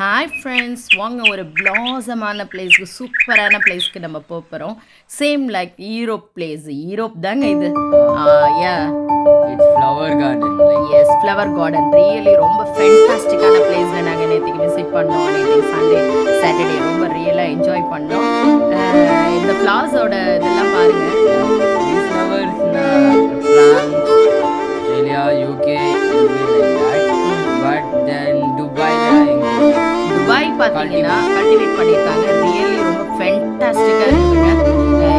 Hi friends, வாங்க ஒரு பிளாசமான பிளேஸ்க்கு, சூப்பரான பிளேஸ்க்கு நம்ம போகிறோம். Same like Europe place. Europe தாங்க இது. Ya it's flower garden. Yes, flower garden. Really ரொம்ப ஃபென்டாஸ்டிக்கான பிளேஸில் நாங்கள் நேற்றுக்கு விசிட் பண்ணோம். நேற்று சண்டே சாட்டர்டே ரொம்ப ரியலாக என்ஜாய் பண்ணோம். இந்த ஃப்ளார்ஸோட இதெல்லாம் பாருங்கள். These flowers France, Australia, UK, like that. But then Dubai Dubai பார்த்தீங்கன்னா கல்டிவேட் பண்ணியிருக்காங்க. ரியலி ரொம்ப ஃபென்டாஸ்டிக்காக இருக்குங்க.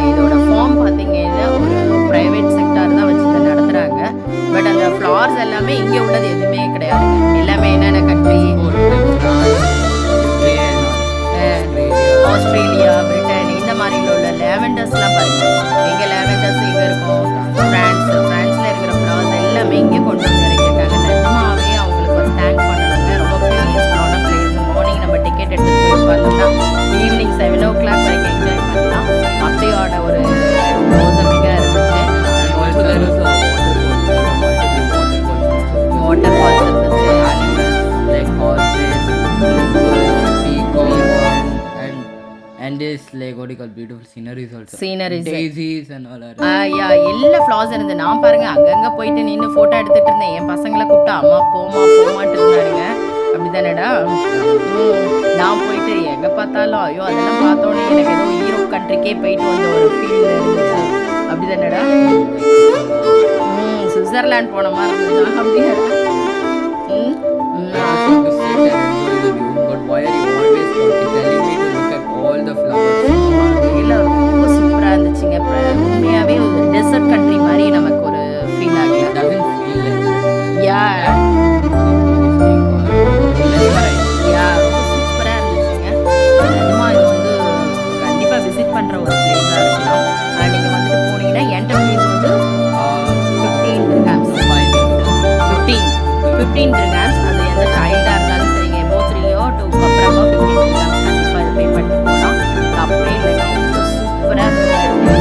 இதோட ஃபார்ம் பார்த்தீங்கன்னா ஒரு ப்ரைவேட் செக்டார் தான் வச்சு இதை நடத்துகிறாங்க. பட் அந்த ஃப்ளார்ஸ் எல்லாமே இங்கே உள்ளது எதுவுமே கிடையாதுங்க. எல்லாமே என்னென்ன கண்ட்ரி, ஆஸ்திரேலியா, பிரிட்டன், இந்த மாதிரில உள்ள லேவெண்டர்ஸ்லாம் பாருங்கள். எங்கே லேவெண்டர்ஸ் எங்கே இருக்கும்? ஃப்ரான்ஸில் இருக்கிற ஃப்ளார்ஸ் எல்லாமே இங்கே கொண்டு வந்து இறக்கியிருக்காங்க. நிஜமாவே அவங்களுக்கு ஒரு தேங்க் பண்ணணுங்க. ரொம்ப பீஸ்ஃபுல்லான பிளேஸ். மார்னிங் நம்ம டிக்கெட் எடுத்துகிட்டு போய் பார்த்தோம்னா ஈவினிங் 7 o'clock வரைக்கும் என்ஜாய் பண்ணலாம். அப்படியான ஒரு மோசமிங்காக இருந்துச்சு. வாட்டர் ஃபால்ஸ் இருந்துச்சு. and this like what you call beautiful sceneries also. Sceneries. Daisies and all that. எல்லா ஃப்ளார்ஸ் இருந்து நான் பாருங்க அங்கங்கே போயிட்டு நின்று ஃபோட்டோ எடுத்துகிட்டு இருந்தேன். என் பசங்களை கூப்பிட்டு அம்மா போமாட்டு இருந்தாருங்க. அப்படிதானடா? நான் போயிட்டு எங்கே பார்த்தாலும் ஐயோ அதெல்லாம் பார்த்தோன்னே எனக்கு ஏதோ யூரோப் கண்ட்ரிக்கே போயிட்டு வந்த ஒரு ஃபீல் இருந்துச்சு. அப்படிதானடா? சுவிட்சர்லாண்ட் போன மாதிரி இருந்துச்சு. அப்படியாடா? But why are you always telling me to look at all the flowers? எல்லாம் ரொம்ப சூப்பராக இருந்துச்சுங்க. உண்மையாகவே ஒரு டெசர்ட் கண்ட்ரி மாதிரி நமக்கு ஒரு ஃபீல் ஆகல. Doesn't feel like யா யா ரொம்ப சூப்பராக இருந்துச்சுங்க. நிஜமாக இது வந்து கண்டிப்பாக விசிட் பண்ணுற ஒரு பிளேஸாக இருக்கலாம். நீங்கள் வந்துட்டு போனீங்கன்னா என்டர் ஃபீஸ் வந்து 15 dirhams. 15 dirhams. அது எந்த சைல்டாக இருந்தாலும் சரிங்க. எபோ 3 or 2 அப்புறமா 15 dirhams கண்டிப்பாக பே பண்ணிட்டு போகலாம். அப்படியே இல்லைங்க, ரொம்ப சூப்பராக இருந்துச்சு.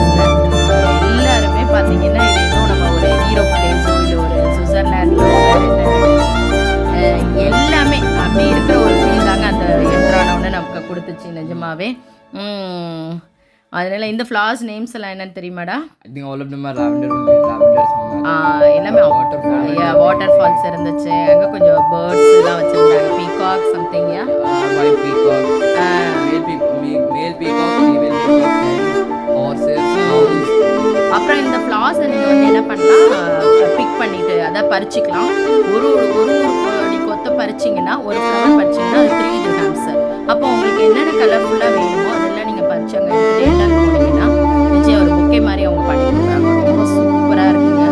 எல்லாருமே பார்த்தீங்கன்னா இது ஏதோ நம்ம ஒரு யூரோப் பிளேஸோ இல்லை ஒரு சுவிட்சர்லாண்டில் எல்லாமே அப்படி இருக்கிற ஒரு ஃபீல் தாங்க அந்த என்ட்ரானோன்னு நமக்கு கொடுத்துச்சு நிஜமாவே. அதனால இந்த ஃப்ளார்ஸ் நேம்ஸ் எல்லாம் என்னன்னு தெரியுமாடா? I think all of them are lavender எல்லாமே வாட்டர் ஃபால்ஸ் இருந்துச்சு. அங்கே கொஞ்சம் பேர்ட்ஸ் எல்லாம் வச்சுருந்தாங்க. Peacock something. white peacock, male peacock, female peacock, horses, cows. அப்புறம் இந்த ஃப்ளார்ஸை நீங்கள் வந்து என்ன பண்ணலாம், பிக் பண்ணிட்டு அதை பறிச்சிக்கலாம். ஒரு அடி கொத்த பறிச்சிங்கன்னா, ஒரு ஃப்ளவர் பறிச்சிங்கன்னா அது 3 dirhams. அப்போ உங்களுக்கு என்னென்ன கலர்ஃபுல்லாக வேணுமோ அதெல்லாம் நீங்கள் பறிச்சாங்க எடுத்துகிட்டு போனீங்கன்னா நிச்சயம் ஒரு புக்கே மாதிரி அவங்க பண்ணி கொடுக்குறாங்க. ரொம்ப சூப்பராக இருக்குங்க.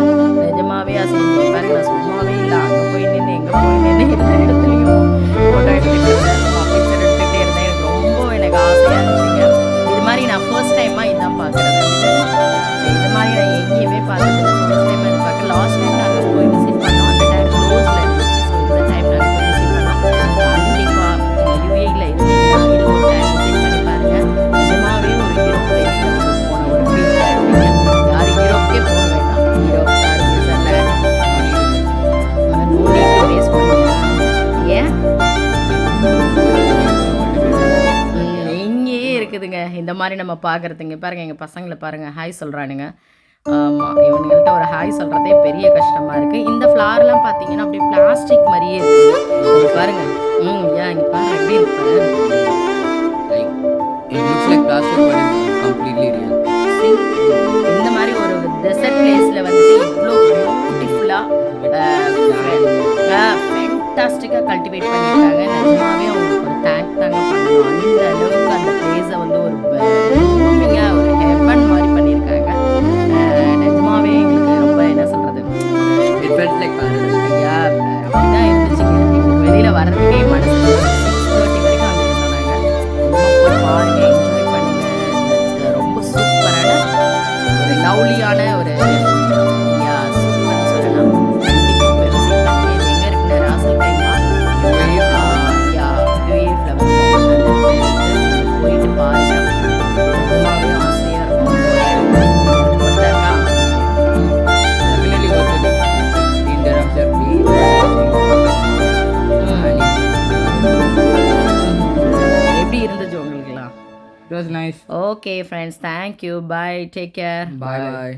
நிஜமாவே செஞ்சு பாருங்க. நான் சும்மாவே இல்லை, அங்கே போய் நின்று எங்கே போய் நின்று எல்லா இடத்துலையும் ஃபோட்டோ எடுத்துகிட்டு இருந்தேன், பிக்சர் எடுத்துகிட்டே இருந்தேன். எனக்கு ஆசையாக இருந்துச்சுங்க. இது மாதிரி நான் ஃபர்ஸ்ட் டைமாக இதுதான் பார்க்குறது. இது மாதிரி நான் எங்கேயுமே பார்த்ததில்லை. ஃபர்ஸ்ட் டைம் இது பார்க்க. லாஸ்ட் டைம் நாங்கள் போய் விசிட் பண்ணோம். அந்த டைம் க்ளோஸில் இருந்துச்சு. ஸோ இந்த டைம் நாங்கள் போய் விசிட் பண்ணோம். கண்டிப்பாக யூஏயில் இருந்தீங்கன்னா இது ஒரு டைம் விசிட் பண்ணி பாருங்கள். நிஜமாவே ஒரு யூரோப் பிளேஸில் போன ஒரு ஃபீல் இருப்பீங்க. யாரும் யூரோப்கே போக வேண்டாம். Europe sir Switzerland no need to waste பண்ணுங்க. ஏன் இங்கேயே இருக்குதுங்க இந்த மாதிரி நம்ம பார்க்குறதுங்க. பாருங்கள் எங்கள் பசங்களை பாருங்கள், ஹாய் சொல்கிறானுங்க. ஆமாம், இவங்கள்ட்ட ஒரு ஹாய் சொல்கிறதே பெரிய கஷ்டமாக இருக்குது. இந்த ஃப்ளார்லாம் பார்த்தீங்கன்னா அப்படியே பிளாஸ்டிக் மாதிரியே இருக்குது. பாருங்கள். ஏன் இங்கே பாருங்கள் எப்படி இருக்கு. Like it looks like plastic but it's completely real. இந்த மாதிரி ஒரு டெசர்ட் பிளேஸில் வந்துட்டு இவ்வளோ பியூட்டிஃபுல்லாக ஃபென்டாஸ்டிக்காக கல்டிவேட் பண்ணியிருக்காங்க. நிஜமாவே அவங்களுக்கு ஒரு தேங்க் தாங்க பண்ணணும். அந்த அளவுக்கு அந்த பிளேஸை வந்து ஒரு பூமிங்காக ஒரு ஹெவன் மாதிரி பண்ணியிருக்காங்க. நிஜமாவே எங்களுக்கு ரொம்ப என்ன சொல்கிறது, It felt like paradise. ஐயா அப்படிதான் இருந்துச்சுங்க. எங்களுக்கு வெளியில் வர்றதுக்கே மனசு 6:30 வரைக்கும் அங்கே It was nice. Okay, friends. Thank you. Bye. Take care. Bye.